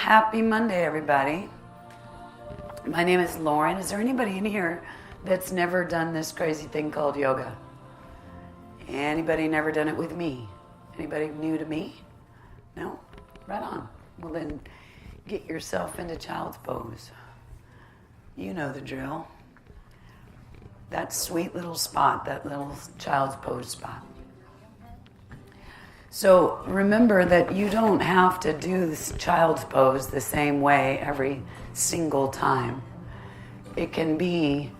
Happy Monday, everybody. My name is Lauren. Is there anybody in here that's never done this crazy thing called yoga? Anybody never done it with me? Anybody new to me? No? Right on. Well then, get yourself into child's pose. You know the drill. That sweet little spot, that little child's pose spot. So remember that you don't have to do this child's pose the same way every single time. It can be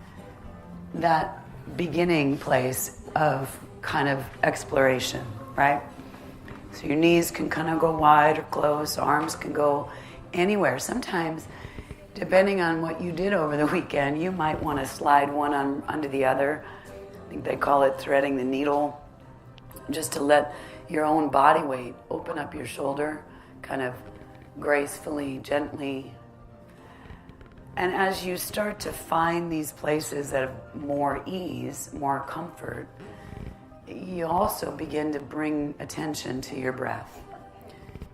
that beginning place of kind of exploration, right? So your knees can kind of go wide or close, arms can go anywhere. Sometimes, depending on what you did over the weekend, you might want to slide one under the other. I think they call it threading the needle, just to let your own body weight open up your shoulder, kind of gracefully, gently. And as you start to find these places that have more ease, more comfort, you also begin to bring attention to your breath.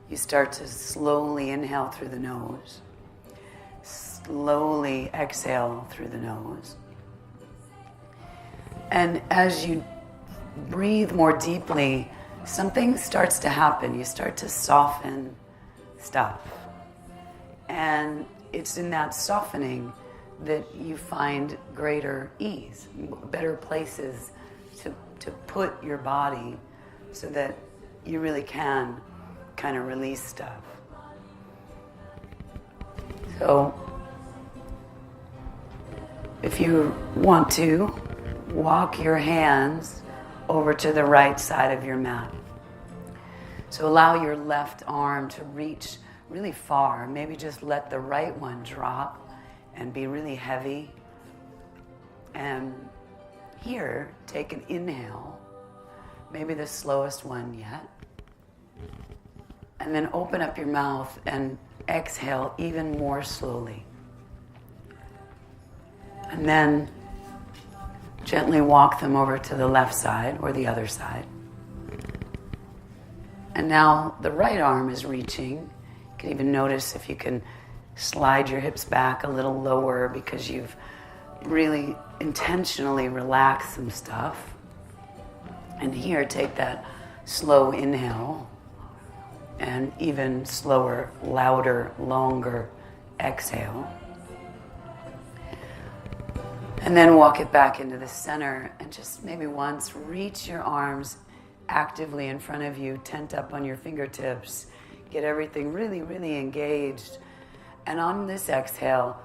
You start to slowly inhale through the nose, slowly exhale through the nose. And as you breathe more deeply, something starts to happen. You start to soften stuff. And it's in that softening that you find greater ease, better places to put your body so that you really can kind of release stuff. So if you want to, walk your hands over to the right side of your mat. So allow your left arm to reach really far. Maybe just let the right one drop and be really heavy. And here, take an inhale, maybe the slowest one yet. And then open up your mouth and exhale even more slowly. And then gently walk them over to the left side or the other side. And now the right arm is reaching. You can even notice if you can slide your hips back a little lower because you've really intentionally relaxed some stuff. And here, take that slow inhale and even slower, louder, longer exhale. And then walk it back into the center and just maybe once reach your arms actively in front of you, tent up on your fingertips, get everything really, really engaged. And on this exhale,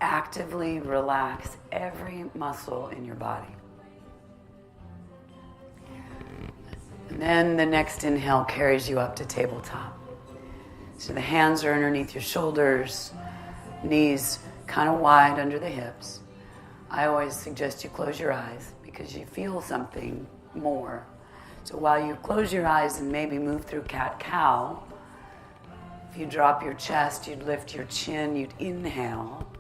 actively relax every muscle in your body. And then the next inhale carries you up to tabletop. So the hands are underneath your shoulders, knees kind of wide under the hips. I always suggest you close your eyes because you feel something more. So while you close your eyes and maybe move through cat-cow, if you drop your chest, you'd lift your chin, you'd inhale.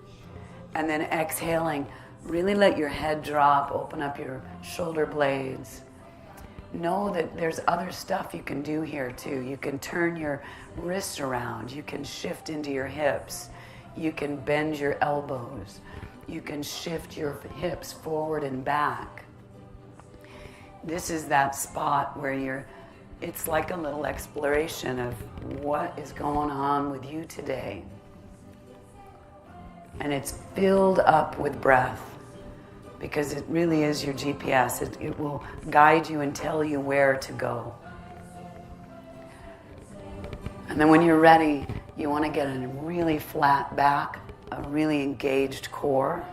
And then exhaling, really let your head drop, open up your shoulder blades. Know that there's other stuff you can do here too. You can turn your wrists around. You can shift into your hips. You can bend your elbows. You can shift your hips forward and back. This is that spot where it's like a little exploration of what is going on with you today. And it's filled up with breath because it really is your GPS. It will guide you and tell you where to go. And then when you're ready, you want to get a really flat back, a really engaged core.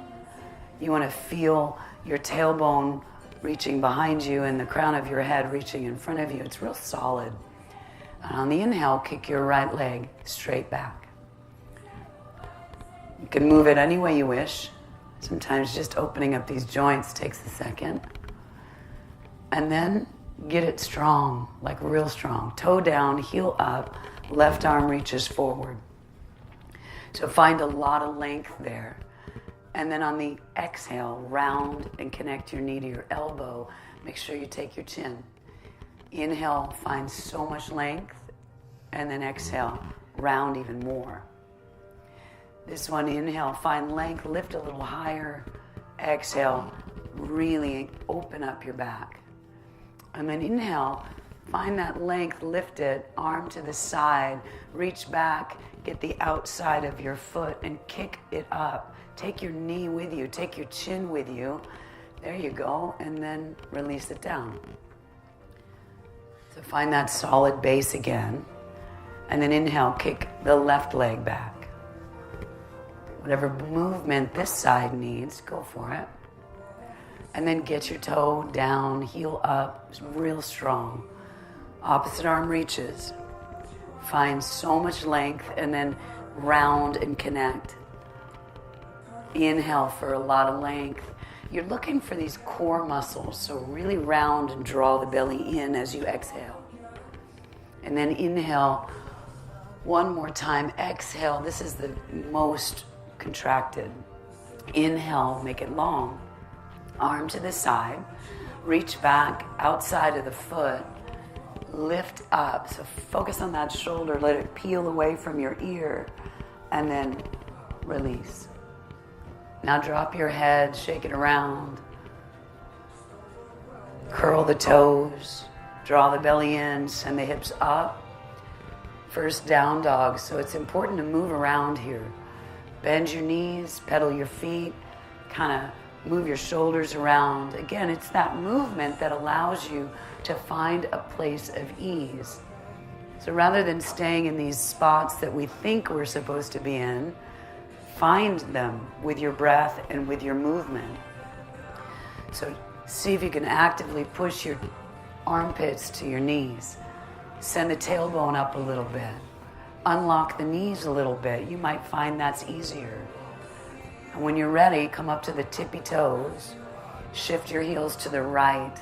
You want to feel your tailbone reaching behind you and the crown of your head reaching in front of you. It's real solid. And on the inhale, kick your right leg straight back. You can move it any way you wish. Sometimes just opening up these joints takes a second. And then get it strong, like real strong. Toe down, heel up, left arm reaches forward. So find a lot of length there. And then on the exhale, round and connect your knee to your elbow. Make sure you take your chin. Inhale, find so much length. And then exhale, round even more. This one, inhale, find length, lift a little higher. Exhale, really open up your back. And then inhale, find that length, lift it, arm to the side, reach back, get the outside of your foot and kick it up. Take your knee with you, take your chin with you. There you go, and then release it down. So find that solid base again. And then inhale, kick the left leg back. Whatever movement this side needs, go for it. And then get your toe down, heel up, real strong. Opposite arm reaches. Find so much length and then round and connect. Inhale for a lot of length. You're looking for these core muscles, so really round and draw the belly in as you exhale. And then inhale one more time. Exhale, this is the most contracted. Inhale, make it long. Arm to the side. Reach back outside of the foot. Lift up. So focus on that shoulder. Let it peel away from your ear. And then release. Now drop your head. Shake it around. Curl the toes. Draw the belly in. Send the hips up. First down dog. So it's important to move around here. Bend your knees. Pedal your feet. Kind of move your shoulders around. Again, it's that movement that allows you to find a place of ease. So rather than staying in these spots that we think we're supposed to be in, find them with your breath and with your movement. So see if you can actively push your armpits to your knees. Send the tailbone up a little bit. Unlock the knees a little bit. You might find that's easier. And when you're ready, come up to the tippy toes. Shift your heels to the right.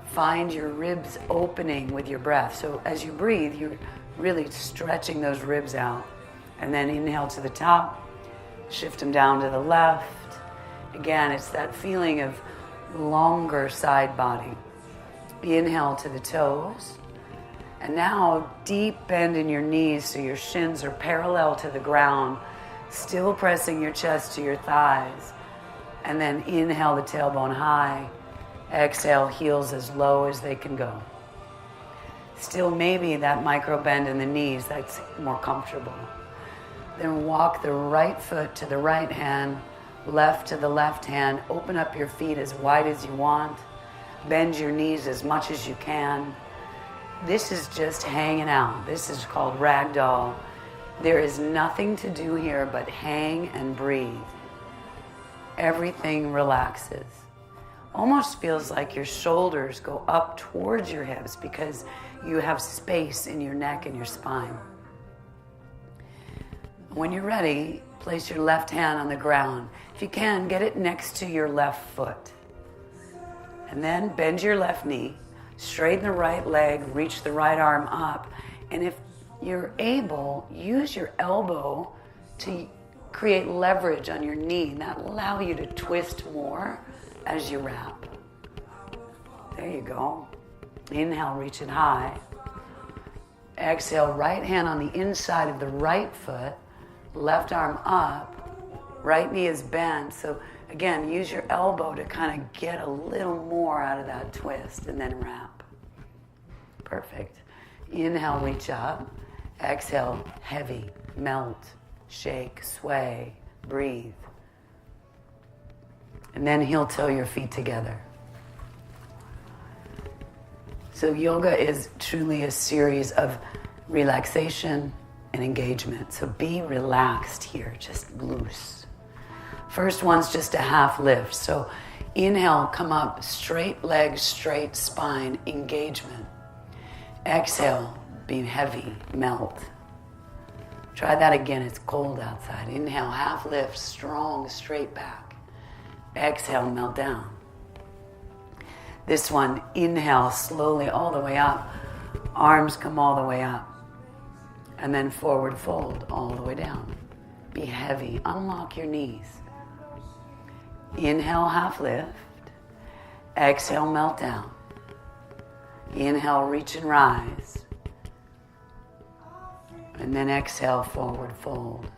Find your ribs opening with your breath. So as you breathe, you're really stretching those ribs out. And then inhale to the top. Shift them down to the left. Again, it's that feeling of longer side body. Inhale to the toes. And now deep bend in your knees so your shins are parallel to the ground. Still pressing your chest to your thighs. And then inhale the tailbone high. Exhale, heels as low as they can go. Still maybe that micro bend in the knees, that's more comfortable. Then walk the right foot to the right hand, left to the left hand. Open up your feet as wide as you want. Bend your knees as much as you can. This is just hanging out. This is called ragdoll. There is nothing to do here but hang and breathe. Everything relaxes. Almost feels like your shoulders go up towards your hips because you have space in your neck and your spine. When you're ready, place your left hand on the ground. If you can, get it next to your left foot. And then bend your left knee, straighten the right leg, reach the right arm up. And if you're able, use your elbow to create leverage on your knee. And that'll allow you to twist more as you wrap. There you go. Inhale, reach it high. Exhale, right hand on the inside of the right foot, left arm up, right knee is bent. So again, use your elbow to kind of get a little more out of that twist and then wrap. Perfect. Inhale, reach up. Exhale, heavy, melt, shake, sway, breathe. And then heel toe your feet together. So yoga is truly a series of relaxation and engagement. So be relaxed here, just loose. First one's just a half lift. So inhale, come up, straight legs, straight spine, engagement. Exhale, be heavy, melt. Try that again, it's cold outside. Inhale, half lift, strong, straight back. Exhale, melt down. This one, inhale, slowly all the way up. Arms come all the way up. And then forward fold all the way down. Be heavy, unlock your knees. Inhale, half lift. Exhale, melt down. Inhale, reach and rise. And then exhale, forward fold.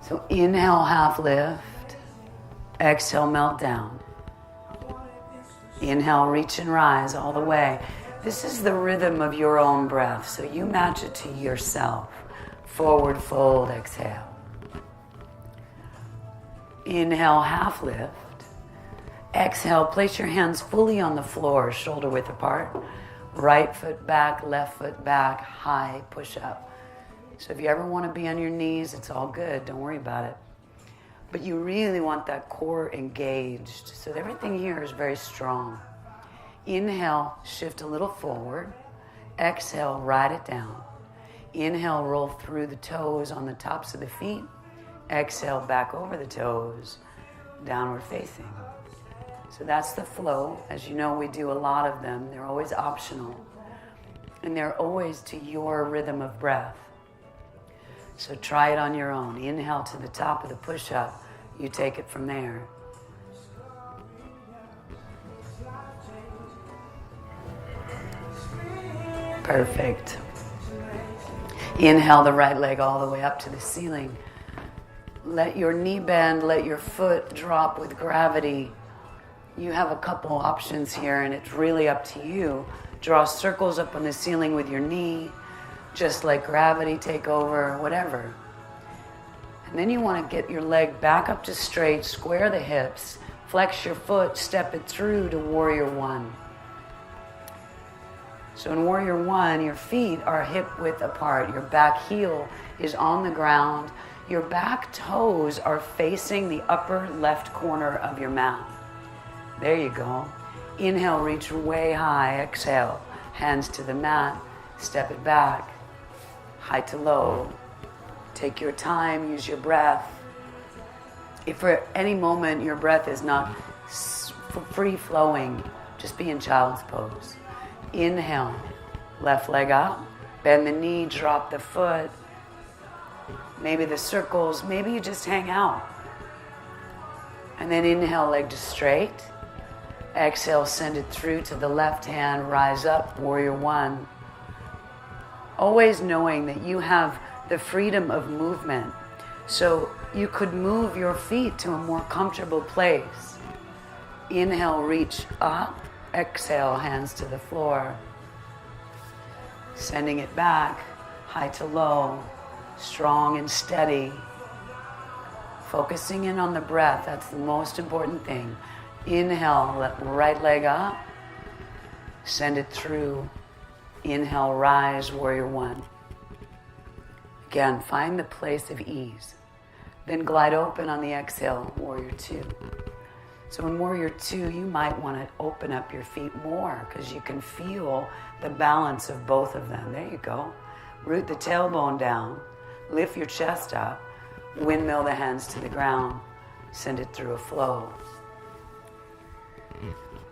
So inhale, half lift. Exhale, melt down. Inhale, reach and rise all the way. This is the rhythm of your own breath, so you match it to yourself. Forward fold, exhale. Inhale, half lift. Exhale, place your hands fully on the floor, shoulder width apart. Right foot back, left foot back, high push up. So if you ever want to be on your knees, it's all good. Don't worry about it. But you really want that core engaged. So everything here is very strong. Inhale, shift a little forward. Exhale, ride it down. Inhale, roll through the toes on the tops of the feet. Exhale, back over the toes, downward facing. So that's the flow. As you know, we do a lot of them. They're always optional. And they're always to your rhythm of breath. So try it on your own. Inhale to the top of the push-up. You take it from there. Perfect. Inhale the right leg all the way up to the ceiling. Let your knee bend, let your foot drop with gravity. You have a couple options here, and it's really up to you. Draw circles up on the ceiling with your knee. Just let gravity take over, whatever. And then you want to get your leg back up to straight, square the hips, flex your foot, step it through to warrior one. So in warrior one, your feet are hip width apart. Your back heel is on the ground. Your back toes are facing the upper left corner of your mat. There you go. Inhale, reach way high. Exhale, hands to the mat, step it back. High to low. Take your time, use your breath. If for any moment your breath is not free flowing, just be in child's pose. Inhale, left leg up, bend the knee, drop the foot. Maybe the circles, maybe you just hang out. And then inhale, leg to straight. Exhale, send it through to the left hand, rise up, warrior one. Always knowing that you have the freedom of movement. So you could move your feet to a more comfortable place. Inhale, reach up. Exhale, hands to the floor. Sending it back, high to low, strong and steady. Focusing in on the breath, that's the most important thing. Inhale, let right leg up. Send it through. Inhale, rise, warrior one. Again, find the place of ease. Then glide open on the exhale, warrior two. So in warrior two, you might want to open up your feet more because you can feel the balance of both of them. There you go. Root the tailbone down. Lift your chest up. Windmill the hands to the ground. Send it through a flow.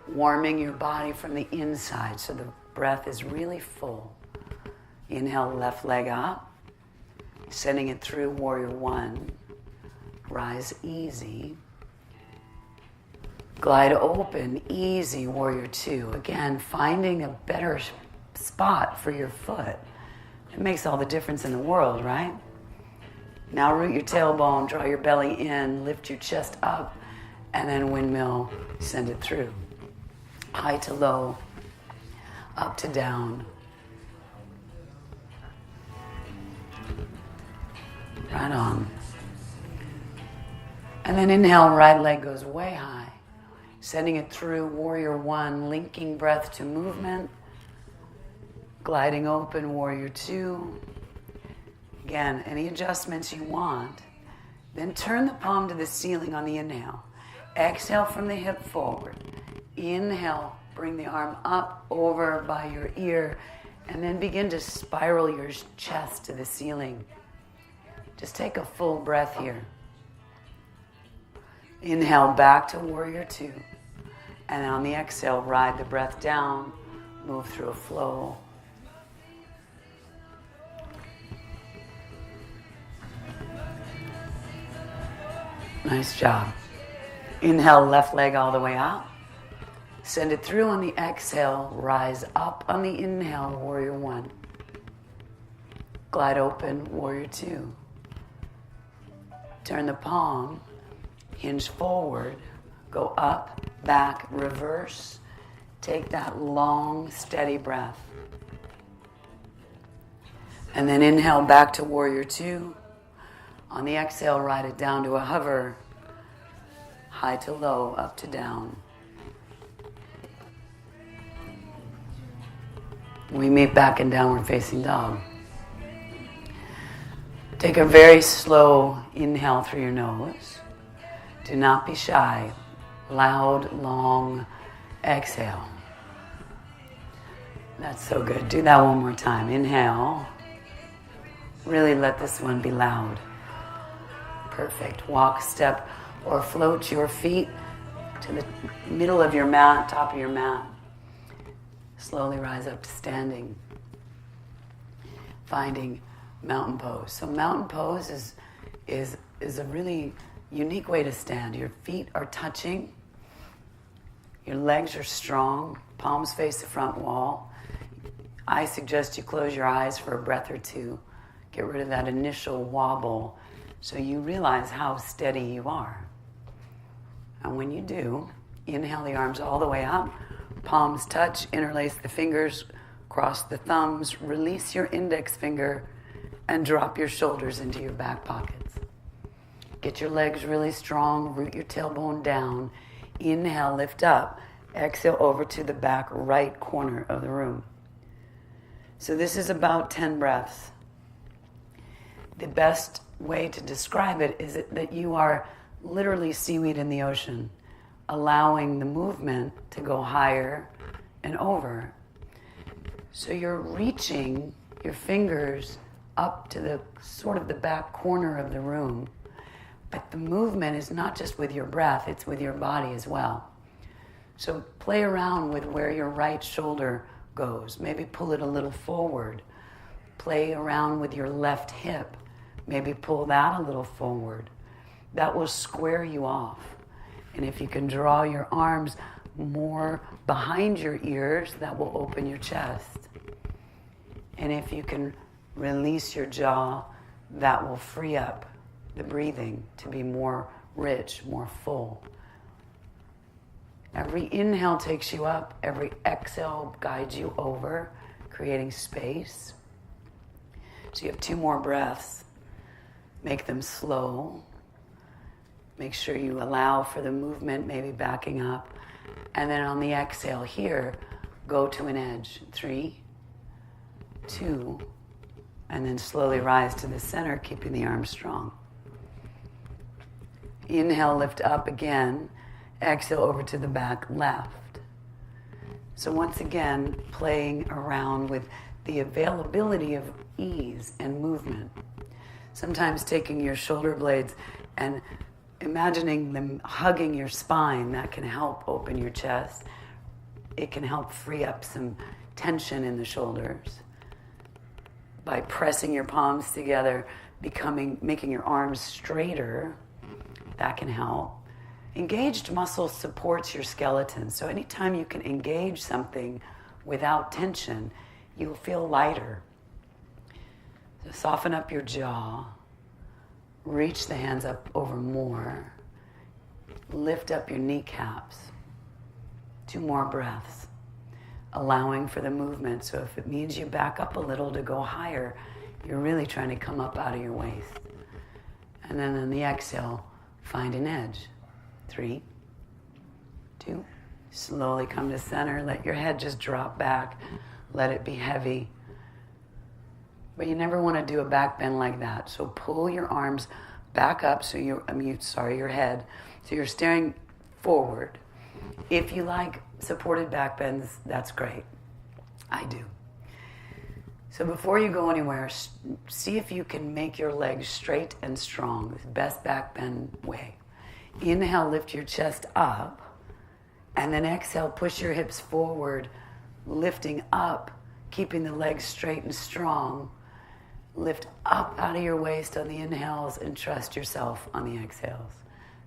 Warming your body from the inside so the breath is really full. Inhale, left leg up. Sending it through warrior one. Rise easy. Glide open, easy, warrior two. Again, finding a better spot for your foot. It makes all the difference in the world, right? Now root your tailbone, draw your belly in, lift your chest up, and then windmill, send it through. High to low, up to down. Right on. And then inhale, right leg goes way high. Sending it through warrior one, linking breath to movement. Gliding open, warrior two. Again, any adjustments you want. Then turn the palm to the ceiling on the inhale. Exhale from the hip forward. Inhale, bring the arm up over by your ear, and then begin to spiral your chest to the ceiling. Just take a full breath here. Inhale back to warrior two. And then on the exhale, ride the breath down, move through a flow. Nice job. Inhale, left leg all the way up. Send it through on the exhale, rise up on the inhale, warrior one. Glide open, warrior two. Turn the palm, hinge forward, go up, back, reverse. Take that long, steady breath. And then inhale back to warrior two. On the exhale, ride it down to a hover. High to low, up to down. We meet back in downward facing dog. Take a very slow inhale through your nose. Do not be shy. Loud, long exhale. That's so good. Do that one more time. Inhale. Really let this one be loud. Perfect. Walk, step, or float your feet to the middle of your mat, top of your mat. Slowly rise up to standing. Finding mountain pose. So mountain pose is a really unique way to stand. Your feet are touching. Your legs are strong. Palms face the front wall. I suggest you close your eyes for a breath or two. Get rid of that initial wobble so you realize how steady you are. And when you do, inhale the arms all the way up. Palms touch, interlace the fingers, cross the thumbs, release your index finger, and drop your shoulders into your back pockets. Get your legs really strong, root your tailbone down. Inhale, lift up. Exhale over to the back right corner of the room. So this is about 10 breaths. The best way to describe it is that you are literally seaweed in the ocean, allowing the movement to go higher and over. So you're reaching your fingers up to the sort of the back corner of the room. But the movement is not just with your breath, it's with your body as well. So play around with where your right shoulder goes. Maybe pull it a little forward. Play around with your left hip. Maybe pull that a little forward. That will square you off. And if you can draw your arms more behind your ears, that will open your chest. And if you can release your jaw, that will free up the breathing to be more rich, more full. Every inhale takes you up. Every exhale guides you over, creating space. So you have 2 more breaths. Make them slow. Make sure you allow for the movement, maybe backing up. And then on the exhale here, go to an edge. 3, 2, and then slowly rise to the center, keeping the arms strong. Inhale, lift up again. Exhale over to the back left. So once again, playing around with the availability of ease and movement. Sometimes taking your shoulder blades and imagining them hugging your spine, that can help open your chest. It can help free up some tension in the shoulders. By pressing your palms together, making your arms straighter, that can help. Engaged muscle supports your skeleton. So anytime you can engage something without tension, you'll feel lighter. So soften up your jaw. Reach the hands up over more. Lift up your kneecaps. 2 more breaths. Allowing for the movement. So if it means you back up a little to go higher, you're really trying to come up out of your waist. And then on the exhale, find an edge. 3, 2, slowly come to center. Let your head just drop back. Let it be heavy. But you never want to do a back bend like that. So pull your arms back up so your head. So you're staring forward. If you like supported back bends, that's great. I do. So before you go anywhere, see if you can make your legs straight and strong. The best back bend way. Inhale, lift your chest up. And then exhale, push your hips forward, lifting up, keeping the legs straight and strong. Lift up out of your waist on the inhales and trust yourself on the exhales.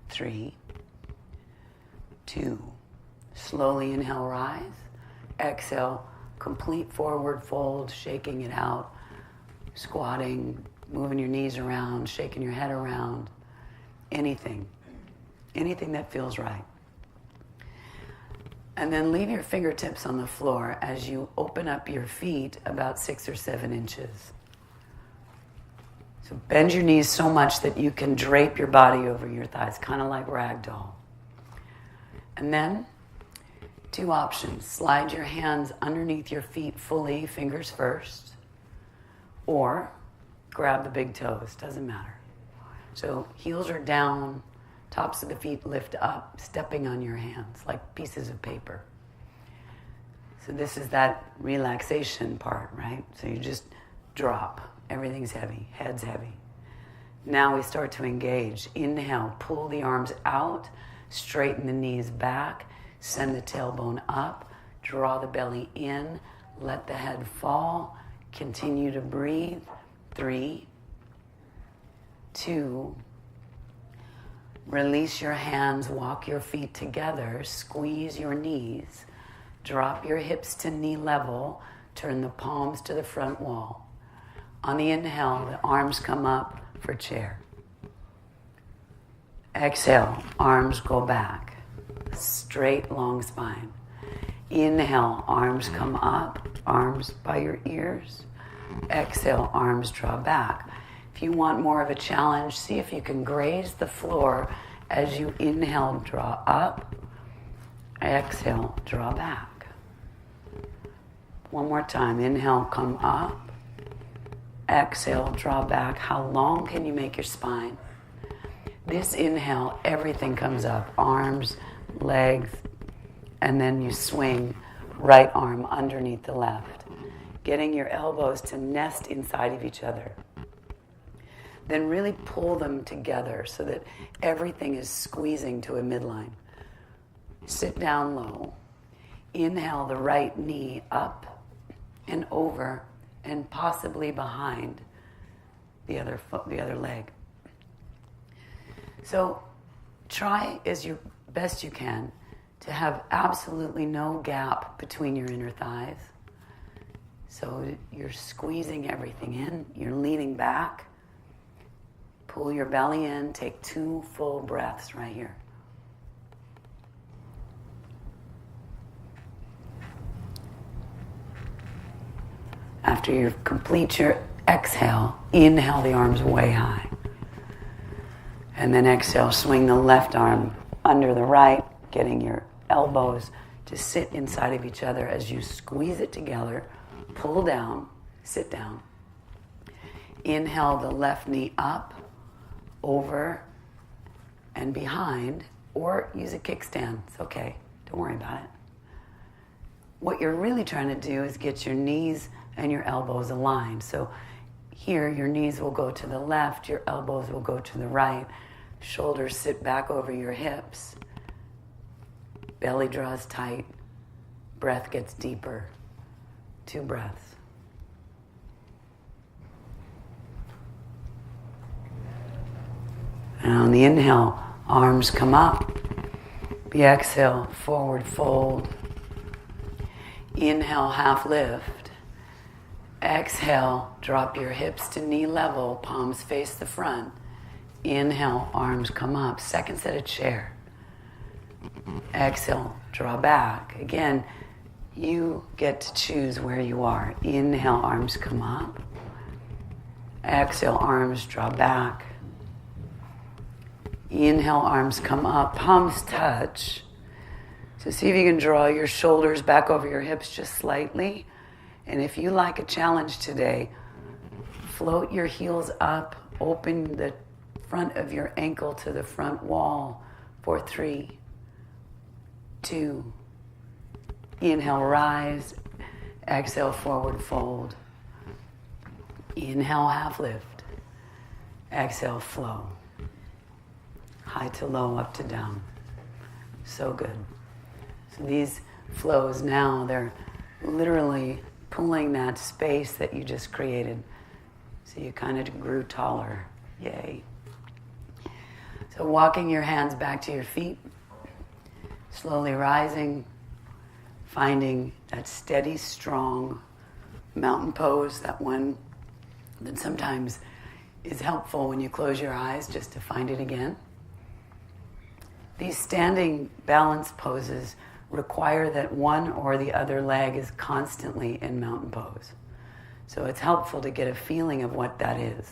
3, 2, slowly inhale, rise. Exhale, complete forward fold, shaking it out. squatting, moving your knees around, shaking your head around, anything that feels right. And then leave your fingertips on the floor as you open up your feet about 6 or 7 inches. So bend your knees so much that you can drape your body over your thighs, kind of like ragdoll. And then 2 options. Slide your hands underneath your feet fully, fingers first, or grab the big toes, doesn't matter. So heels are down, tops of the feet lift up, stepping on your hands like pieces of paper. So this is that relaxation part, right? So you just drop. Everything's heavy, head's heavy. Now we start to engage. Inhale, pull the arms out, straighten the knees back, send the tailbone up, draw the belly in, let the head fall, continue to breathe. 3, 2, release your hands, walk your feet together, squeeze your knees, drop your hips to knee level, turn the palms to the front wall. On the inhale, the arms come up for chair. Exhale, arms go back, straight, long spine. Inhale, arms come up, arms by your ears. Exhale, arms draw back. If you want more of a challenge, see if you can graze the floor as you inhale, draw up. Exhale, draw back. One more time. Inhale, come up. Exhale, draw back. How long can you make your spine? This inhale, everything comes up. Arms, legs, and then you swing right arm underneath the left. Getting your elbows to nest inside of each other. Then really pull them together so that everything is squeezing to a midline. Sit down low. Inhale the right knee up and over and possibly behind the other foot, the other leg. So try as you best you can to have absolutely no gap between your inner thighs. So you're squeezing everything in, you're leaning back. Pull your belly in, take 2 full breaths right here. After you complete your exhale, inhale the arms way high. And then exhale, swing the left arm under the right, getting your elbows to sit inside of each other as you squeeze it together, pull down, sit down. Inhale the left knee up, over and behind, or use a kickstand. It's okay. Don't worry about it. What you're really trying to do is get your knees and your elbows aligned. So here, your knees will go to the left, your elbows will go to the right, shoulders sit back over your hips, belly draws tight, breath gets deeper. 2 breaths. And on the inhale, arms come up. The exhale, forward fold. Inhale, half lift. Exhale, drop your hips to knee level, palms face the front. Inhale, arms come up. Second set of chair. Exhale, draw back. Again, you get to choose where you are. Inhale, arms come up. Exhale, arms draw back. Inhale, arms come up, palms touch. So see if you can draw your shoulders back over your hips just slightly. And if you like a challenge today, float your heels up, open the front of your ankle to the front wall for 3, 2. Inhale, rise. Exhale, forward fold. Inhale, half lift. Exhale, flow. High to low, up to down. So good. So these flows now, they're literally pulling that space that you just created. So you kind of grew taller. Yay. So walking your hands back to your feet, slowly rising, finding that steady, strong mountain pose, that one that sometimes is helpful when you close your eyes just to find it again. These standing balance poses require that one or the other leg is constantly in mountain pose. So it's helpful to get a feeling of what that is.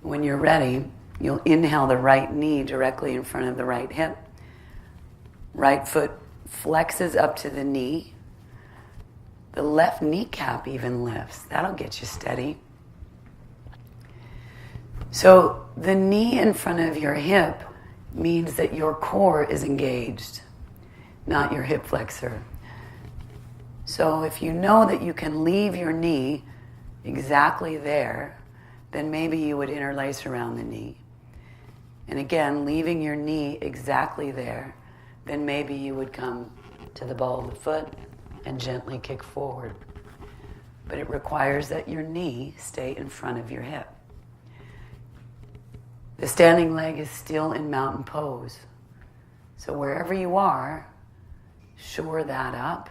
When you're ready, you'll inhale the right knee directly in front of the right hip. Right foot flexes up to the knee. The left kneecap even lifts. That'll get you steady. So the knee in front of your hip means that your core is engaged, not your hip flexor. So if you know that you can leave your knee exactly there, then maybe you would interlace around the knee. And again, leaving your knee exactly there, then maybe you would come to the ball of the foot and gently kick forward. But it requires that your knee stay in front of your hip. The standing leg is still in mountain pose. So wherever you are, shore that up,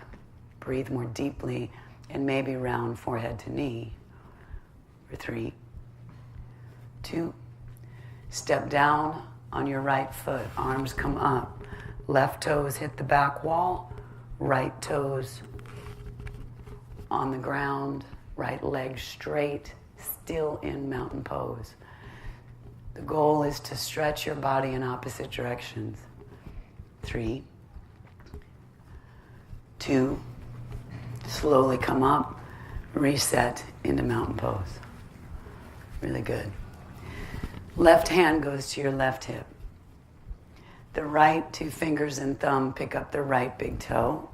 breathe more deeply, and maybe round forehead to knee. For 3, 2, step down on your right foot, arms come up, left toes hit the back wall, right toes on the ground, right leg straight, still in mountain pose. The goal is to stretch your body in opposite directions. 3, 2, slowly come up, reset into mountain pose. Really good. Left hand goes to your left hip. The right 2 fingers and thumb pick up the right big toe,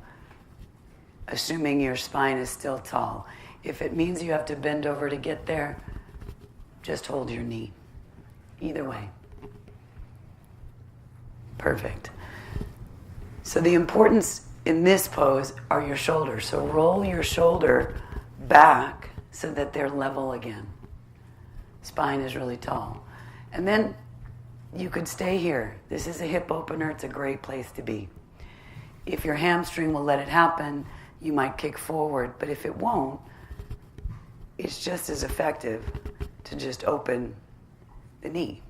assuming your spine is still tall. If it means you have to bend over to get there, just hold your knee. Either way. Perfect. So the importance in this pose are your shoulders. So roll your shoulder back so that they're level again. Spine is really tall. And then you could stay here. This is a hip opener. It's a great place to be. If your hamstring will let it happen, you might kick forward. But if it won't, it's just as effective to just open the knee.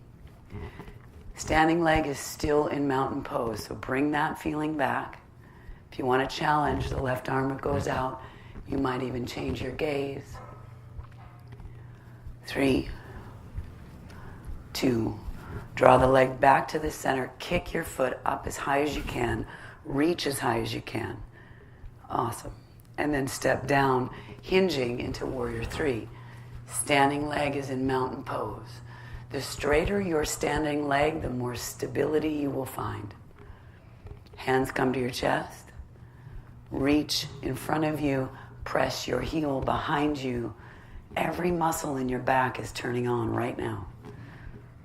Standing leg is still in mountain pose, so bring that feeling back. If you want to challenge, the left arm goes out. You might even change your gaze. 3, 2, draw the leg back to the center, kick your foot up as high as you can, reach as high as you can. Awesome. And then step down, hinging into warrior 3. Standing leg is in mountain pose. The straighter your standing leg, the more stability you will find. Hands come to your chest. Reach in front of you. Press your heel behind you. Every muscle in your back is turning on right now.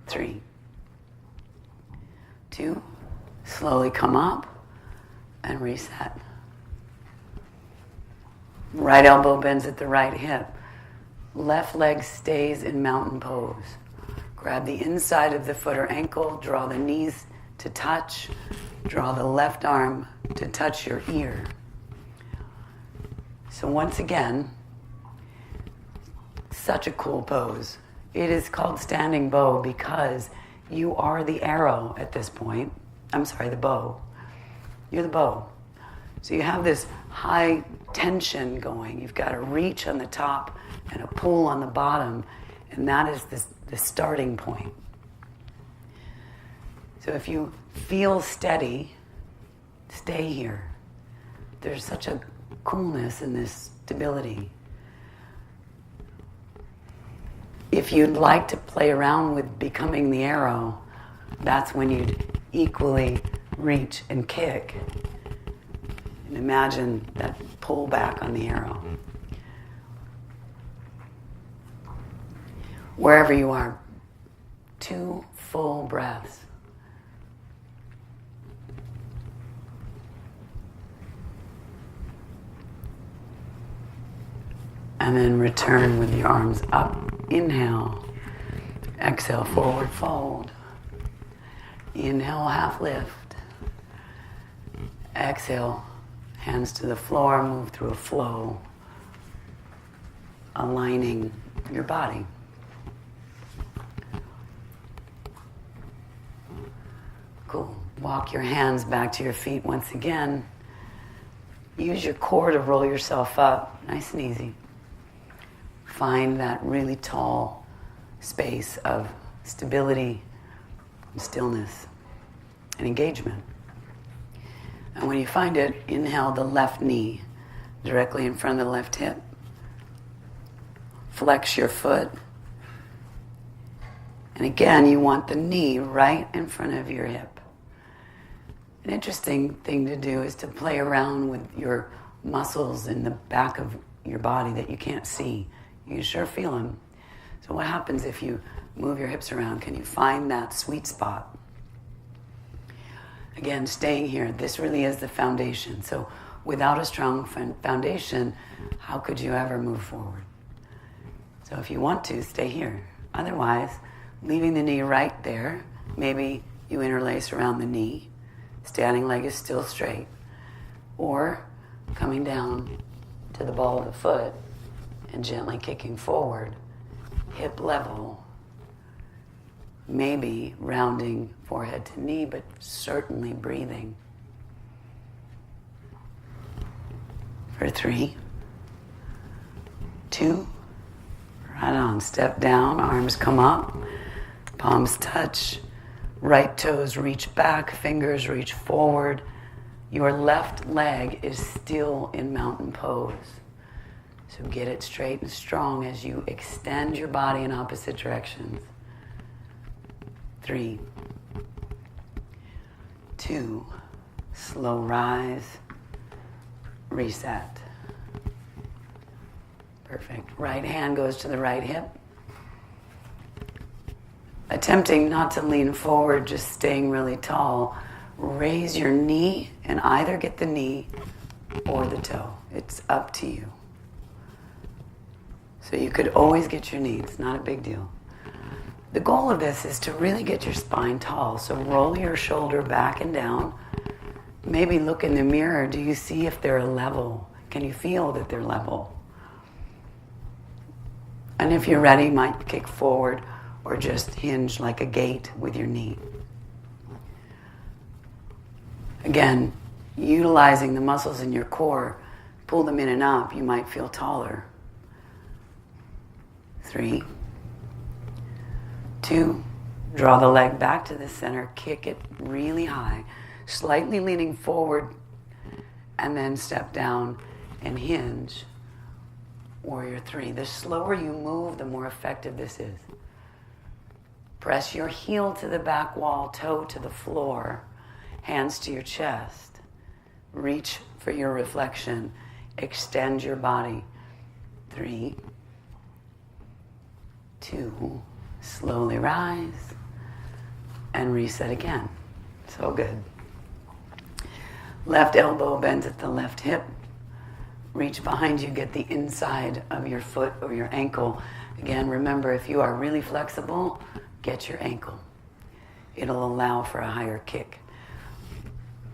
3, 2, slowly come up and reset. Right elbow bends at the right hip. Left leg stays in mountain pose. Grab the inside of the foot or ankle, draw the knees to touch, draw the left arm to touch your ear. So once again, such a cool pose. It is called standing bow because you are the arrow at this point. I'm sorry, the bow. You're the bow. So you have this high tension going. You've got a reach on the top and a pull on the bottom, and that is the starting point. So if you feel steady, stay here. There's such a coolness in this stability. If you'd like to play around with becoming the arrow, that's when you'd equally reach and kick. And imagine that pull back on the arrow. Wherever you are, 2 full breaths. And then return with your arms up. Inhale. Exhale, forward fold. Inhale, half lift. Exhale, hands to the floor, move through a flow. aligning your body. Cool. Walk your hands back to your feet once again. Use your core to roll yourself up, nice and easy. Find that really tall space of stability and stillness and engagement. And when you find it, inhale the left knee directly in front of the left hip. Flex your foot. And again, you want the knee right in front of your hip. An interesting thing to do is to play around with your muscles in the back of your body that you can't see. You can sure feel them. So what happens if you move your hips around? Can you find that sweet spot? Again, staying here, this really is the foundation. So without a strong foundation, how could you ever move forward? So if you want to, stay here. Otherwise, leaving the knee right there, maybe you interlace around the knee, standing leg is still straight, or coming down to the ball of the foot and gently kicking forward, hip level, maybe rounding forehead to knee, but certainly breathing. For 3, 2, right on, step down, arms come up, palms touch, right toes reach back, fingers reach forward. Your left leg is still in mountain pose. So get it straight and strong as you extend your body in opposite directions. 3, 2, slow rise, reset. Perfect. Right hand goes to the right hip. Attempting not to lean forward, just staying really tall. Raise your knee and either get the knee or the toe. It's up to you. So you could always get your knee. It's not a big deal. The goal of this is to really get your spine tall. So roll your shoulder back and down. Maybe look in the mirror. Do you see if they're level? Can you feel that they're level? And if you're ready, you might kick forward or just hinge like a gate with your knee. Again, utilizing the muscles in your core, pull them in and up, you might feel taller. 3, 2, draw the leg back to the center, kick it really high, slightly leaning forward, and then step down and hinge. Warrior 3. The slower you move, the more effective this is. Press your heel to the back wall, toe to the floor, hands to your chest. Reach for your reflection. Extend your body. 3, 2, slowly rise, and reset again. So good. Left elbow bends at the left hip. Reach behind you, get the inside of your foot or your ankle. Again, remember, if you are really flexible, get your ankle. It'll allow for a higher kick.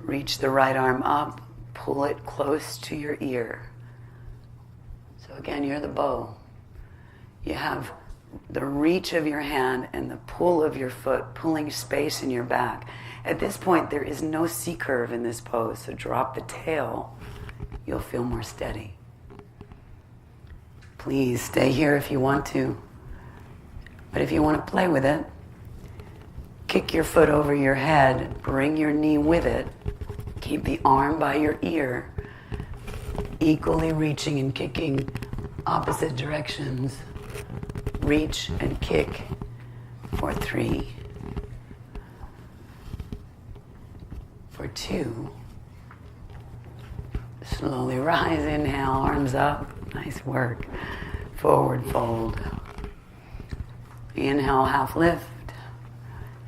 Reach the right arm up, pull it close to your ear. So again, you're the bow. You have the reach of your hand and the pull of your foot, pulling space in your back. At this point, there is no C curve in this pose, so drop the tail. You'll feel more steady. Please stay here if you want to. But if you want to play with it, kick your foot over your head, bring your knee with it, keep the arm by your ear, equally reaching and kicking opposite directions. Reach and kick for 3, for 2. Slowly rise, inhale, arms up. Nice work. Forward fold. Inhale, half lift.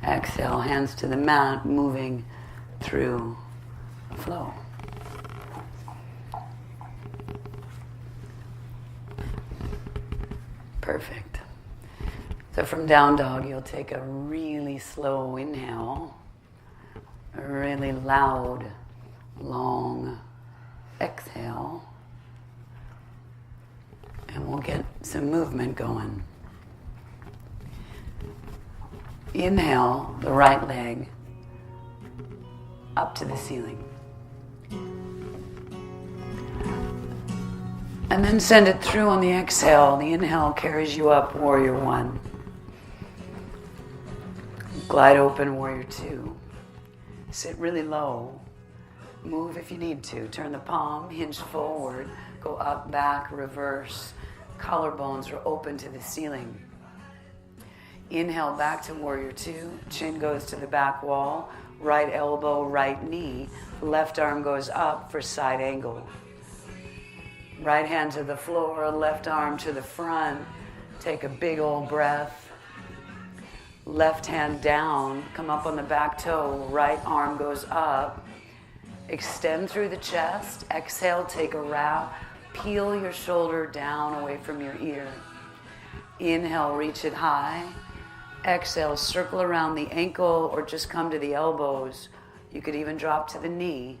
Exhale, hands to the mat, moving through the flow. Perfect. So from down dog, you'll take a really slow inhale, a really loud, long exhale, And we'll get some movement going. Inhale the right leg up to the ceiling. And then send it through on the exhale. The inhale carries you up, warrior one. Glide open, warrior two. Sit really low. Move if you need to. Turn the palm, hinge forward, go up, back, reverse. Collarbones are open to the ceiling. Inhale back to warrior two. Chin goes to the back wall. Right elbow, right knee. Left arm goes up for side angle. Right hand to the floor, left arm to the front. Take a big old breath. Left hand down, come up on the back toe. Right arm goes up. Extend through the chest. Exhale, take a wrap. Peel your shoulder down away from your ear. Inhale, reach it high. Exhale, circle around the ankle or just come to the elbows. You could even drop to the knee.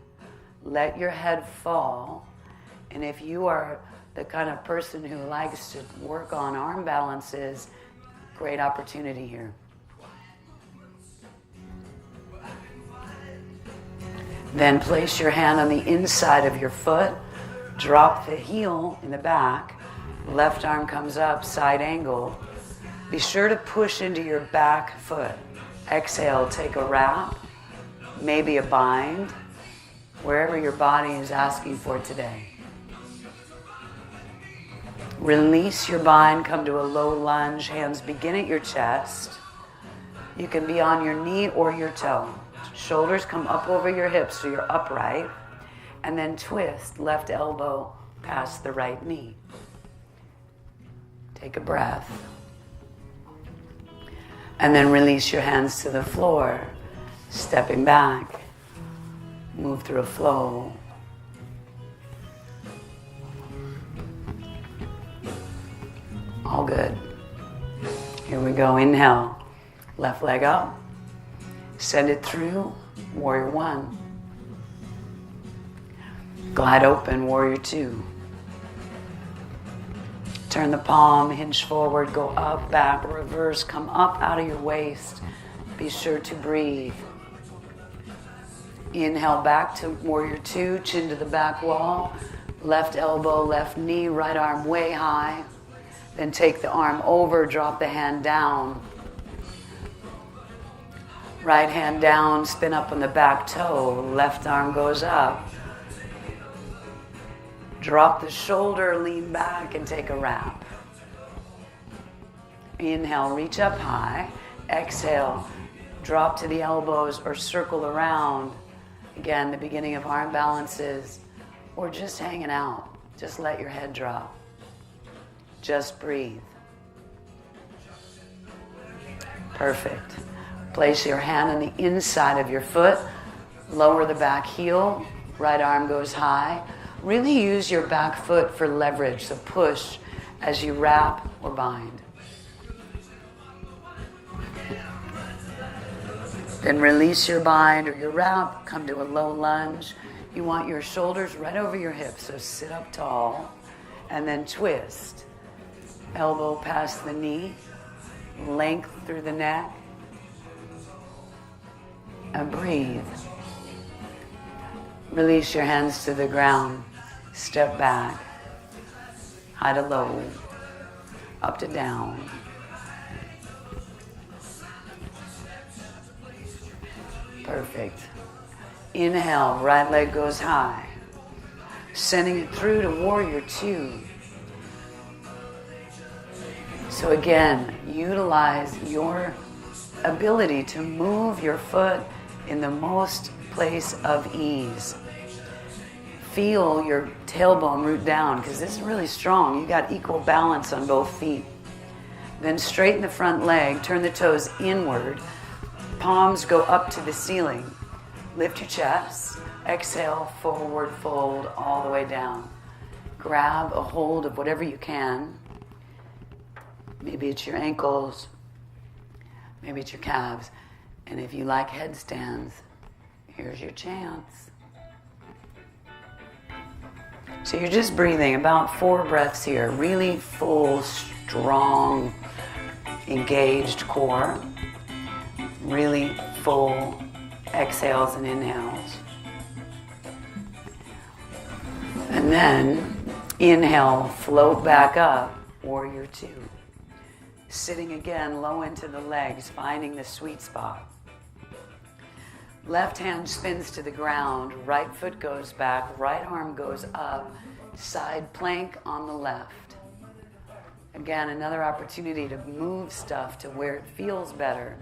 Let your head fall. And if you are the kind of person who likes to work on arm balances, great opportunity here. Then place your hand on the inside of your foot. Drop the heel in the back. Left arm comes up, side angle. Be sure to push into your back foot. Exhale, take a wrap, maybe a bind, wherever your body is asking for today. Release your bind, come to a low lunge, hands begin at your chest. You can be on your knee or your toe. Shoulders come up over your hips so you're upright. And then twist, left elbow past the right knee. Take a breath. And then release your hands to the floor, stepping back. Move through a flow. All good. Here we go. Inhale. Left leg up. Send it through. Warrior one. Glide open. Warrior two. Turn the palm. Hinge forward. Go up, back, reverse. Come up out of your waist. Be sure to breathe. Inhale back to warrior two. Chin to the back wall. Left elbow, left knee, right arm way high. Then take the arm over, drop the hand down. Right hand down, spin up on the back toe. Left arm goes up. Drop the shoulder, lean back, and take a wrap. Inhale, reach up high. Exhale, drop to the elbows or circle around. Again, the beginning of arm balances, or just hanging out. Just let your head drop. Just breathe. Perfect. Place your hand on the inside of your foot. Lower the back heel. Right arm goes high. Really use your back foot for leverage, so push as you wrap or bind. Then release your bind or your wrap, come to a low lunge. You want your shoulders right over your hips, so sit up tall, and then twist. Elbow past the knee, length through the neck, and breathe. Release your hands to the ground. Step back, high to low, up to down. Perfect. Inhale, right leg goes high. Sending it through to warrior two. So again, utilize your ability to move your foot in the most place of ease. Feel your tailbone root down, because this is really strong. You got equal balance on both feet. Then straighten the front leg, turn the toes inward. Palms go up to the ceiling. Lift your chest. Exhale, forward fold all the way down. Grab a hold of whatever you can. Maybe it's your ankles. Maybe it's your calves. And if you like headstands, here's your chance. So you're just breathing about 4 breaths here. Really full, strong, engaged core. Really full exhales and inhales. And then inhale, float back up, warrior 2. Sitting again low into the legs, finding the sweet spot. Left hand spins to the ground, right foot goes back, right arm goes up, side plank on the left. Again, another opportunity to move stuff to where it feels better.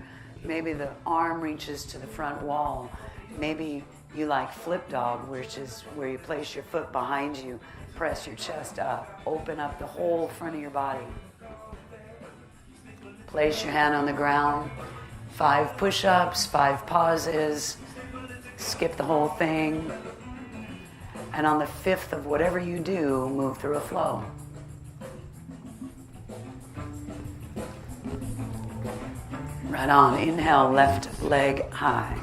Maybe the arm reaches to the front wall. Maybe you like flip dog, which is where you place your foot behind you, press your chest up, open up the whole front of your body. Place your hand on the ground. 5 push-ups, 5 pauses. Skip the whole thing. And on the 5th of whatever you do, move through a flow. Right on. Inhale, left leg high.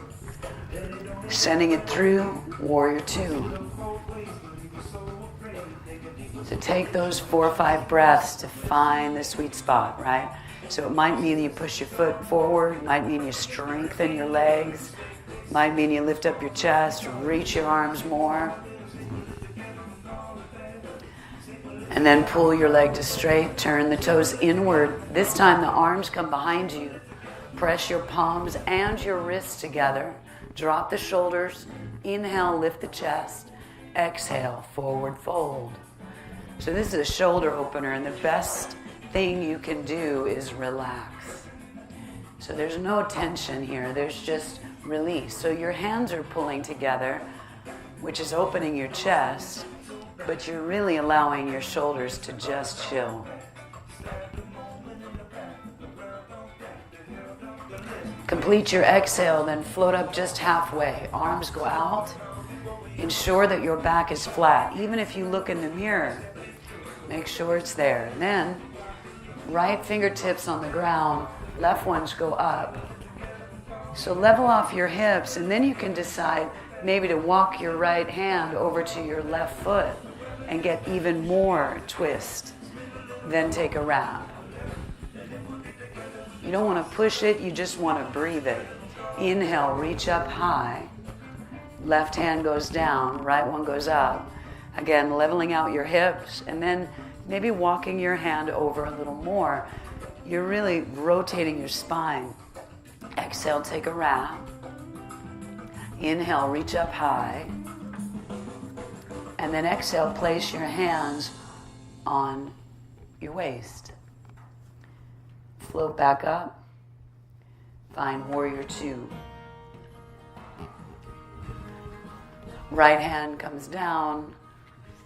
Sending it through, warrior 2. So take those 4 or 5 breaths to find the sweet spot, right? So it might mean you push your foot forward, might mean you strengthen your legs, might mean you lift up your chest, reach your arms more. And then pull your leg to straight, turn the toes inward. This time the arms come behind you. Press your palms and your wrists together. Drop the shoulders. Inhale, lift the chest. Exhale, forward fold. So this is a shoulder opener, and the best thing you can do is relax. So there's no tension here, there's just release. So your hands are pulling together, which is opening your chest, but you're really allowing your shoulders to just chill. Complete your exhale, then float up just halfway. Arms go out. Ensure that your back is flat. Even if you look in the mirror, make sure it's there. And then right fingertips on the ground, left ones go up. So level off your hips, and then you can decide maybe to walk your right hand over to your left foot and get even more twist. Then take a wrap. You don't want to push it, you just want to breathe it. Inhale, reach up high. Left hand goes down, right one goes up. Again, leveling out your hips, and then maybe walking your hand over a little more. You're really rotating your spine. Exhale, take a wrap. Inhale, reach up high. And then exhale, place your hands on your waist. Float back up. Find warrior 2. Right hand comes down.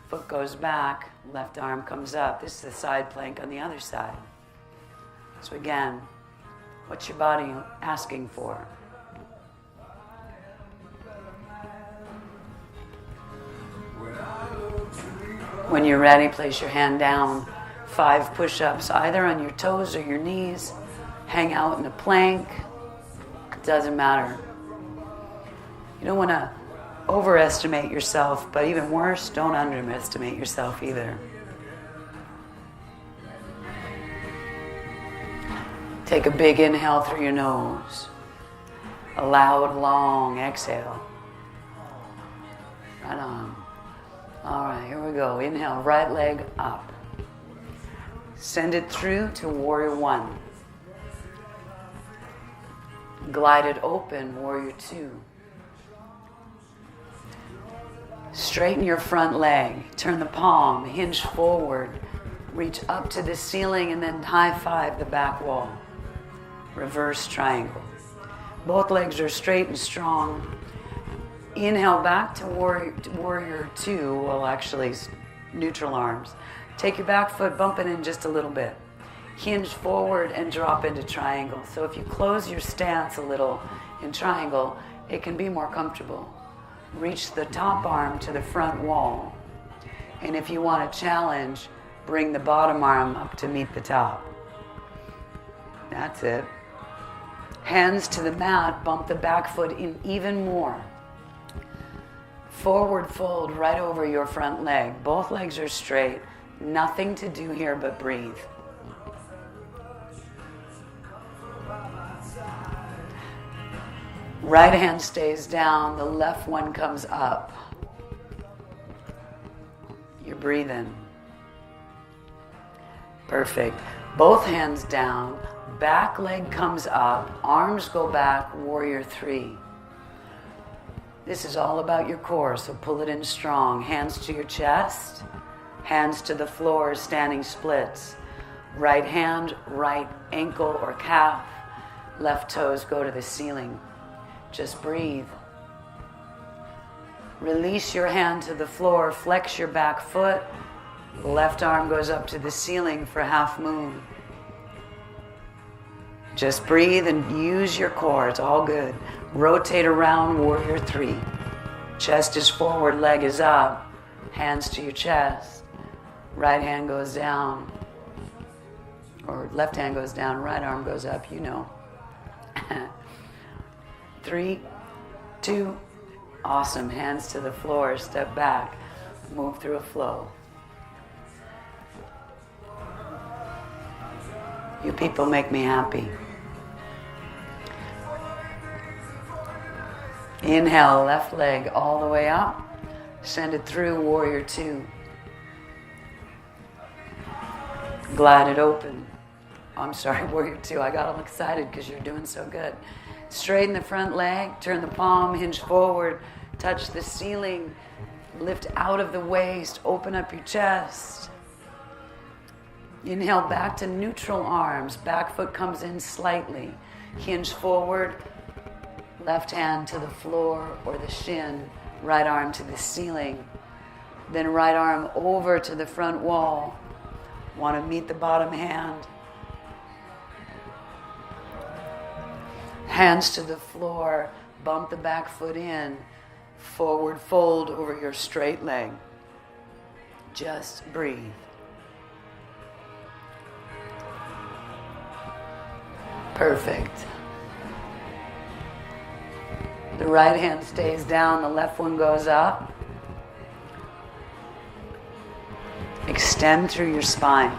Foot goes back, left arm comes up. This is the side plank on the other side. So again, what's your body asking for? When you're ready, place your hand down. 5 push-ups, either on your toes or your knees. Hang out in a plank. It doesn't matter. You don't want to overestimate yourself, but even worse, don't underestimate yourself either. Take a big inhale through your nose. A loud, long exhale. Right on. All right, here we go. Inhale, right leg up. Send it through to warrior 1. Glide it open, warrior 2. Straighten your front leg. Turn the palm, hinge forward. Reach up to the ceiling and then high five the back wall. Reverse triangle. Both legs are straight and strong. Inhale back to warrior 2. Well, actually, neutral arms. Take your back foot, bump it in just a little bit. Hinge forward and drop into triangle. So if you close your stance a little in triangle, it can be more comfortable. Reach the top arm to the front wall. And if you want a challenge, bring the bottom arm up to meet the top. That's it. Hands to the mat, bump the back foot in even more. Forward fold right over your front leg. Both legs are straight. Nothing to do here but breathe. Right hand stays down, the left one comes up. You're breathing. Perfect. Both hands down, back leg comes up, arms go back, warrior three. This is all about your core, so pull it in strong. Hands to your chest, hands to the floor, standing splits. Right hand, right ankle or calf, left toes go to the ceiling. Just breathe. Release your hand to the floor, flex your back foot. Left arm goes up to the ceiling for half moon. Just breathe and use your core, it's all good. Rotate around, warrior three. Chest is forward, leg is up. Hands to your chest. Right hand goes down. Or left hand goes down, right arm goes up, you know. 3, 2, awesome. Hands to the floor, step back, move through a flow. You people make me happy. Inhale, left leg all the way up. Send it through, warrior two. Glide it open. I'm sorry, warrior two. I got all excited because you're doing so good. Straighten the front leg, turn the palm, hinge forward, touch the ceiling, lift out of the waist, open up your chest. Inhale back to neutral arms, back foot comes in slightly. Hinge forward, left hand to the floor or the shin, right arm to the ceiling. Then right arm over to the front wall. Want to meet the bottom hand. Hands to the floor, bump the back foot in, forward fold over your straight leg. Just breathe. Perfect. The right hand stays down, the left one goes up. Extend through your spine.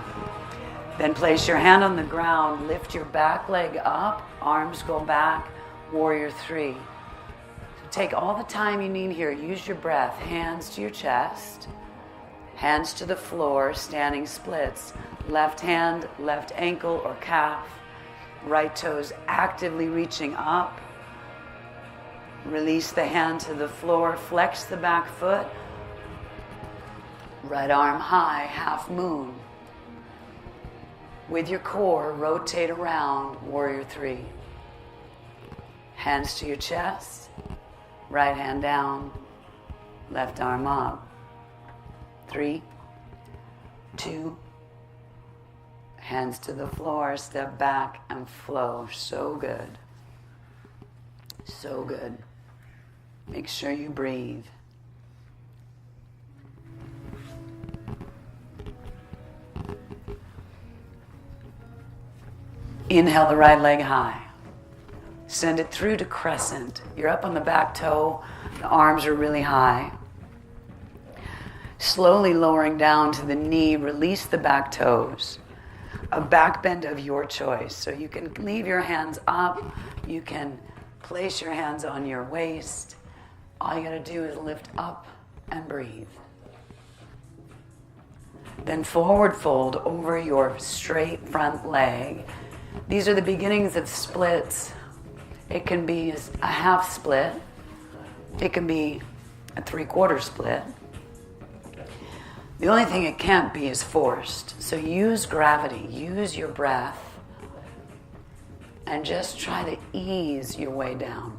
Then place your hand on the ground, lift your back leg up, arms go back, warrior three. So take all the time you need here, use your breath. Hands to your chest, hands to the floor, standing splits. Left hand, left ankle or calf, right toes actively reaching up. Release the hand to the floor, flex the back foot. Right arm high, half moon. With your core, rotate around, warrior three. Hands to your chest, right hand down, left arm up. 3, 2, hands to the floor, step back and flow. So good. So good. Make sure you breathe. Inhale the right leg high. Send it through to crescent. You're up on the back toe. The arms are really high. Slowly lowering down to the knee. Release the back toes. A back bend of your choice. So you can leave your hands up. You can place your hands on your waist. All you got to do is lift up and breathe. Then forward fold over your straight front leg. These are the beginnings of splits. It can be a half split. It can be a 3/4 split. The only thing it can't be is forced. So use gravity, use your breath, and just try to ease your way down.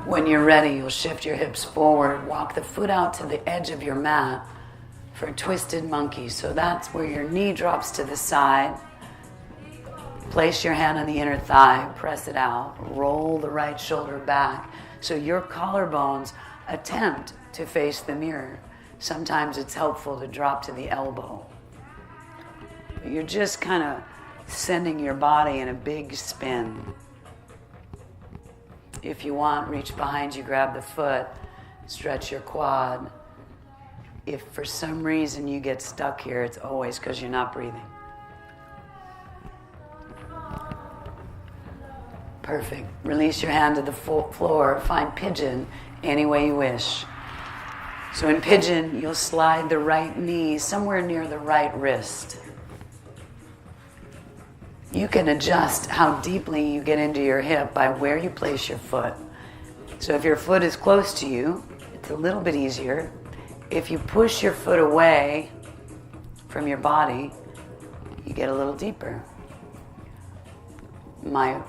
When you're ready, you'll shift your hips forward, walk the foot out to the edge of your mat for a twisted monkey. So that's where your knee drops to the side. Place your hand on the inner thigh, press it out, roll the right shoulder back so your collarbones attempt to face the mirror. Sometimes it's helpful to drop to the elbow. You're just kind of sending your body in a big spin. If you want, reach behind you, grab the foot, stretch your quad. If for some reason you get stuck here, it's always because you're not breathing. Perfect. Release your hand to the floor. Find pigeon any way you wish. So in pigeon, you'll slide the right knee somewhere near the right wrist. You can adjust how deeply you get into your hip by where you place your foot. So if your foot is close to you, it's a little bit easier. If you push your foot away from your body, you get a little deeper. My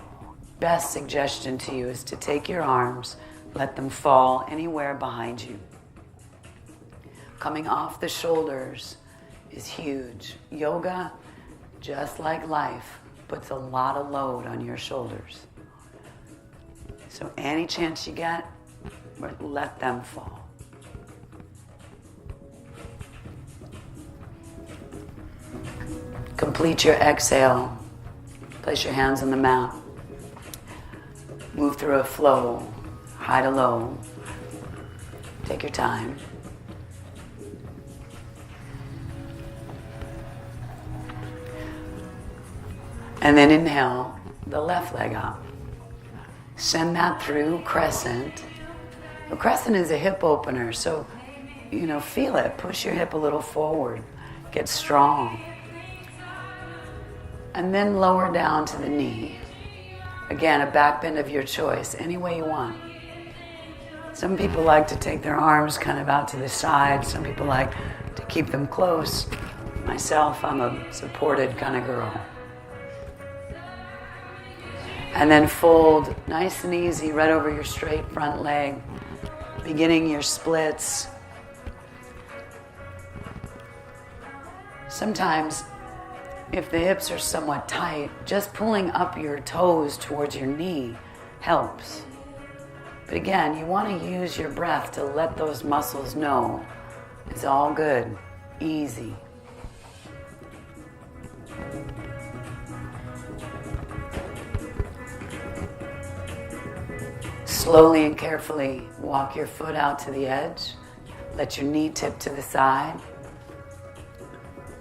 best suggestion to you is to take your arms, let them fall anywhere behind you. Coming off the shoulders is huge. Yoga, just like life, puts a lot of load on your shoulders. So any chance you get, let them fall. Complete your exhale. Place your hands on the mat. Move through a flow, high to low. Take your time. And then inhale the left leg up. Send that through crescent. The crescent is a hip opener, so, feel it. Push your hip a little forward. Get strong. And then lower down to the knee. Again, a back bend of your choice, any way you want. Some people like to take their arms kind of out to the side. Some people like to keep them close. Myself, I'm a supported kind of girl. And then fold nice and easy right over your straight front leg, beginning your splits. Sometimes, if the hips are somewhat tight, just pulling up your toes towards your knee helps. But again, you want to use your breath to let those muscles know it's all good, easy. Slowly and carefully walk your foot out to the edge. Let your knee tip to the side.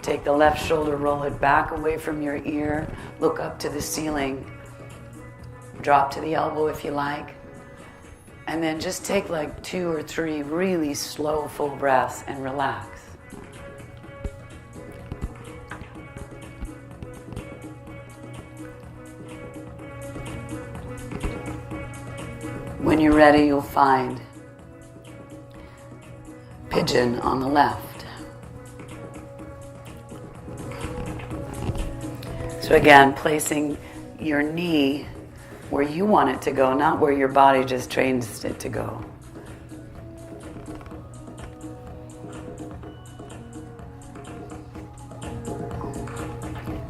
Take the left shoulder, roll it back away from your ear. Look up to the ceiling. Drop to the elbow if you like. And then just take like 2 or 3 really slow, full breaths and relax. When you're ready, you'll find pigeon on the left. So again, placing your knee where you want it to go, not where your body just trains it to go.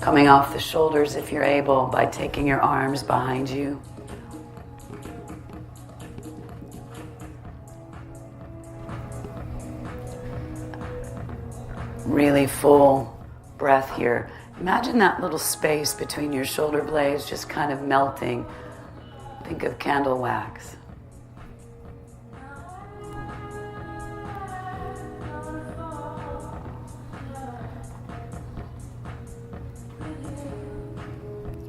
Coming off the shoulders if you're able by taking your arms behind you. Really full breath here. Imagine that little space between your shoulder blades just kind of melting. Think of candle wax.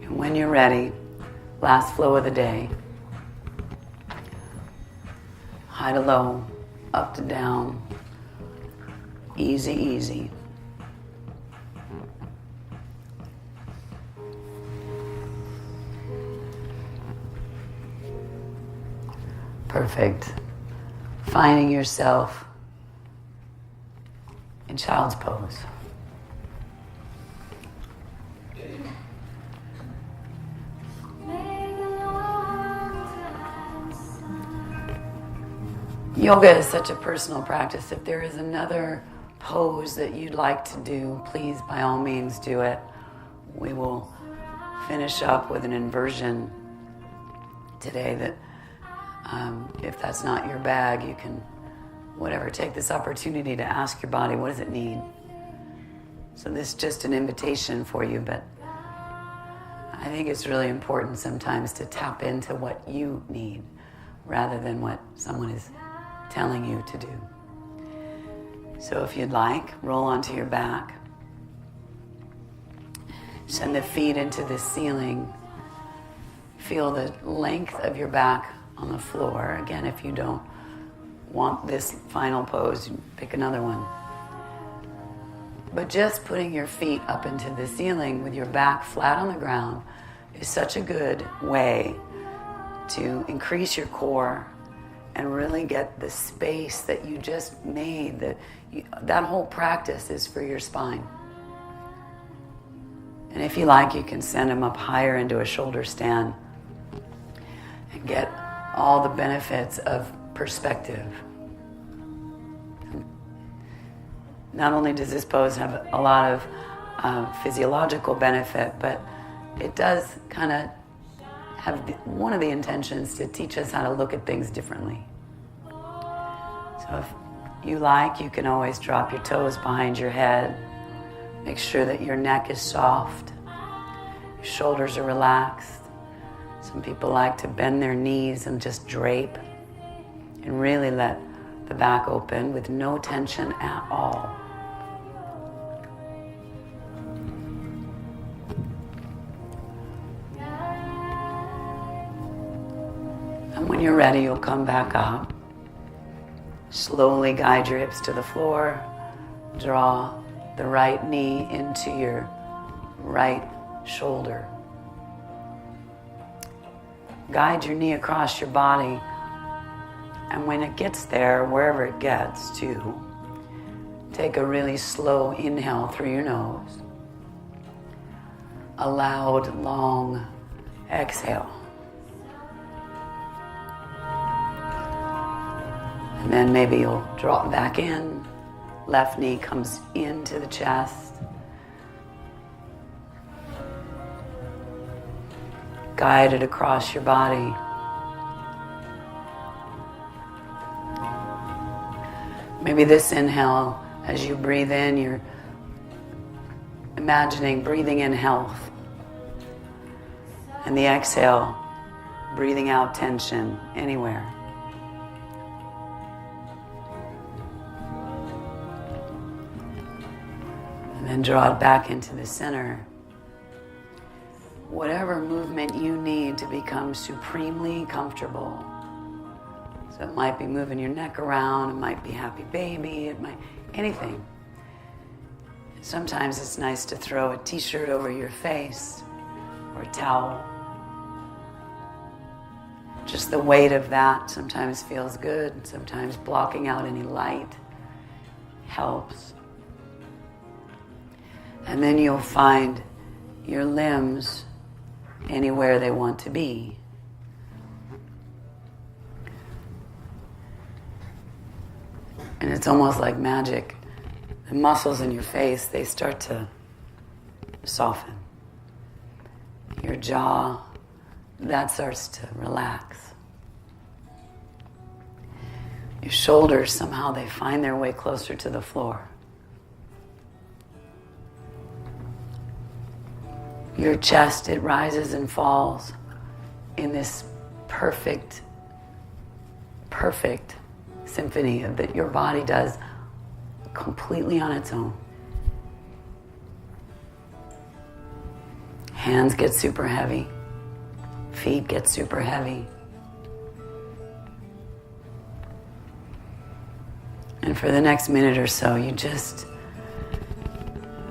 And when you're ready, last flow of the day. High to low, up to down. Easy, easy. Perfect. Finding yourself in child's pose. Yoga is such a personal practice. If there is another pose that you'd like to do, please, by all means, do it. We will finish up with an inversion today that if that's not your bag, you can, take this opportunity to ask your body, what does it need? So this is just an invitation for you, but I think it's really important sometimes to tap into what you need rather than what someone is telling you to do. So if you'd like, roll onto your back. Send the feet into the ceiling. Feel the length of your back on the floor. Again, if you don't want this final pose, you pick another one. But just putting your feet up into the ceiling with your back flat on the ground is such a good way to increase your core and really get the space that you just made. That whole practice is for your spine. And if you like, you can send them up higher into a shoulder stand and get all the benefits of perspective. Not only does this pose have a lot of physiological benefit, but it does kind of have one of the intentions to teach us how to look at things differently. So if you like, you can always drop your toes behind your head. Make sure that your neck is soft. Your shoulders are relaxed. Some people like to bend their knees and just drape and really let the back open with no tension at all. And when you're ready, you'll come back up. Slowly guide your hips to the floor. Draw the right knee into your right shoulder. Guide your knee across your body. And when it gets there, wherever it gets to, take a really slow inhale through your nose. A loud, long exhale. And then maybe you'll draw it back in. Left knee comes into the chest. Guide it across your body. Maybe this inhale, as you breathe in, you're imagining breathing in health. And the exhale, breathing out tension anywhere. And then draw it back into the center. Whatever movement you need to become supremely comfortable. So it might be moving your neck around, it might be happy baby, it might, anything. Sometimes it's nice to throw a t-shirt over your face or a towel. Just the weight of that sometimes feels good. Sometimes blocking out any light helps. And then you'll find your limbs anywhere they want to be. And it's almost like magic. The muscles in your face, they start to soften. Your jaw, that starts to relax. Your shoulders, somehow they find their way closer to the floor. Your chest, it rises and falls in this perfect symphony that your body does completely on its own. Hands get super heavy. Feet get super heavy. And for the next minute or so, you just,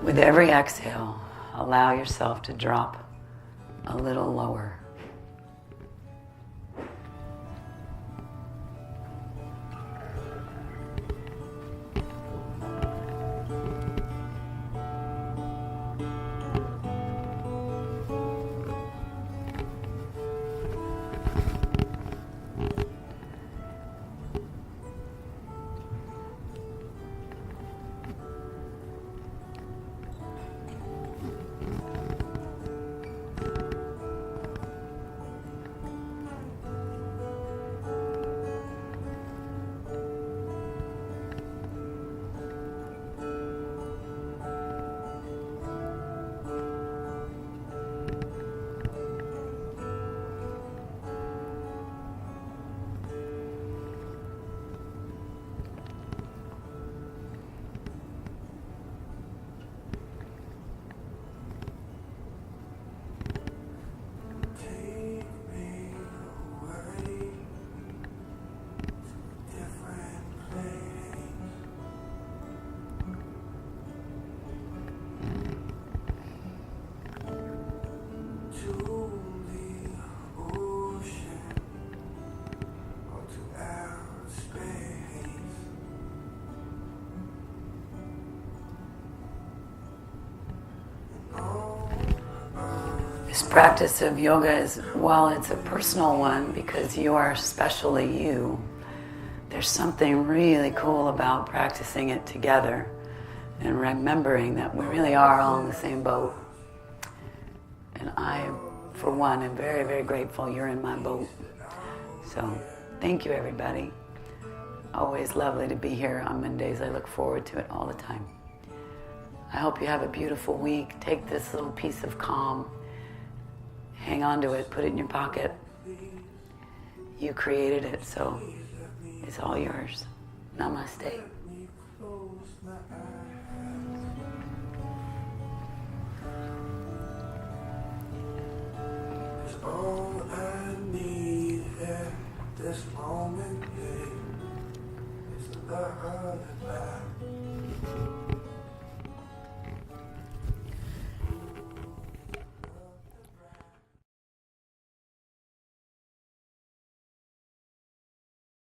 with every exhale, allow yourself to drop a little lower. This practice of yoga is, while it's a personal one because you are especially you, there's something really cool about practicing it together and remembering that we really are all in the same boat. And I, for one, am very, very grateful you're in my boat. So thank you, everybody. Always lovely to be here on Mondays. I look forward to it all the time. I hope you have a beautiful week. Take this little piece of calm. Hang on to it. Put it in your pocket. You created it, so it's all yours. Namaste. All I need at this moment, babe, is the love of life.